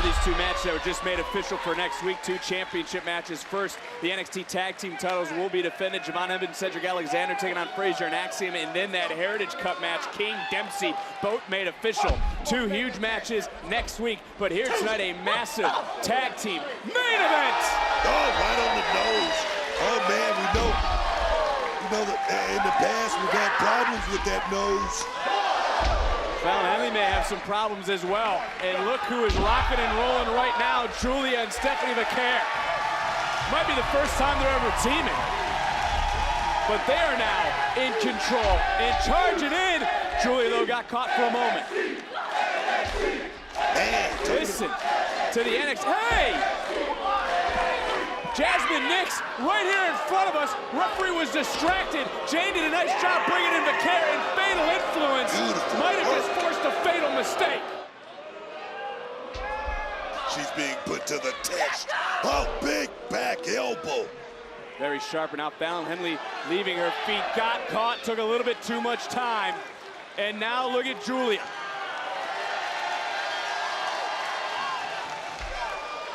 Well, these two matches that were just made official for next week, two championship matches. First, the NXT Tag Team titles will be defended. Javon Evans and Cedric Alexander taking on Frazier and Axiom, and then that Heritage Cup match, King Dempsey, both made official. Two huge matches next week, but here tonight, a massive tag team main event. Oh, right on the nose. Oh man, we know that in the past we've had problems with that nose. Well, Henley may have some problems as well. And look who is rocking and rolling right now, Giulia and Stephanie Vaquer. Might be the first time they're ever teaming. But they are now in control and charging in. Giulia, though, got caught for a moment. Man, listen to the NXT. Hey! Jasmine Nix right here in front of us. Referee was distracted. Jayne did a nice job bringing in Vaquer, and fatal influence might have just forced a fatal mistake. She's being put to the test. Oh, big back elbow. Very sharp, and now Fallon. Henley leaving her feet. Got caught, took a little bit too much time. And now look at Giulia.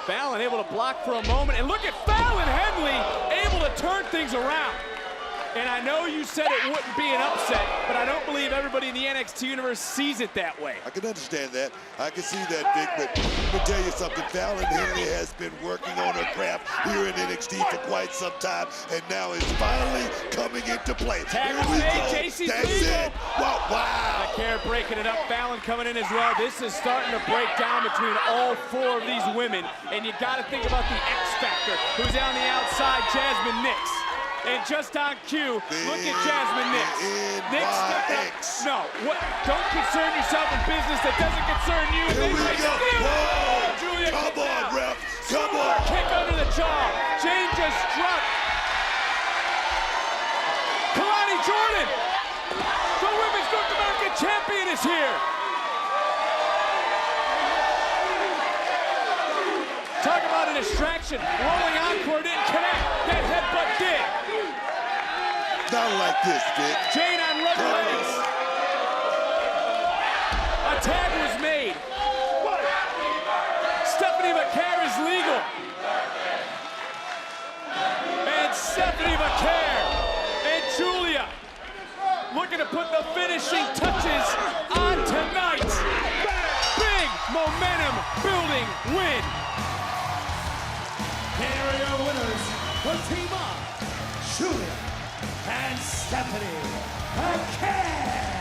Fallon able to block for a moment, and look at Fallon Henley able to turn things around. And I know you said it wouldn't be an upset, but I don't believe everybody in the NXT universe sees it that way. I can understand that. I can see that, Vic, but let me tell you something. Fallon Henley has been working on her craft here in NXT for quite some time, and now it's finally coming into play. Tag was made, Jacy's That's legal. it. Wow. Vaquer breaking it up, Fallon coming in as well. This is starting to break down between all four of these women, and you got to think about the X Factor, who's on the outside, Jasmine Nix. And just on cue, look at Jasmine Nix. Nix stepped up. No, what? Don't concern yourself with business that doesn't concern you. Here we go. Whoa. Giulia, come on, ref. Come Super on. kick under the jaw. Jayne just struck. Kalani Jordan, the Women's North American Champion, is here. Talk about a distraction. Rolling encore didn't connect. That headbutt did. Not like this, Vic. Jayne on rubber legs. A tag was made. Stephanie Vaquer is legal. And Stephanie Vaquer and Giulia looking to put the finishing touches on tonight. Big momentum building win. Here are your winners, the team of Giulia and Stephanie Vaquer.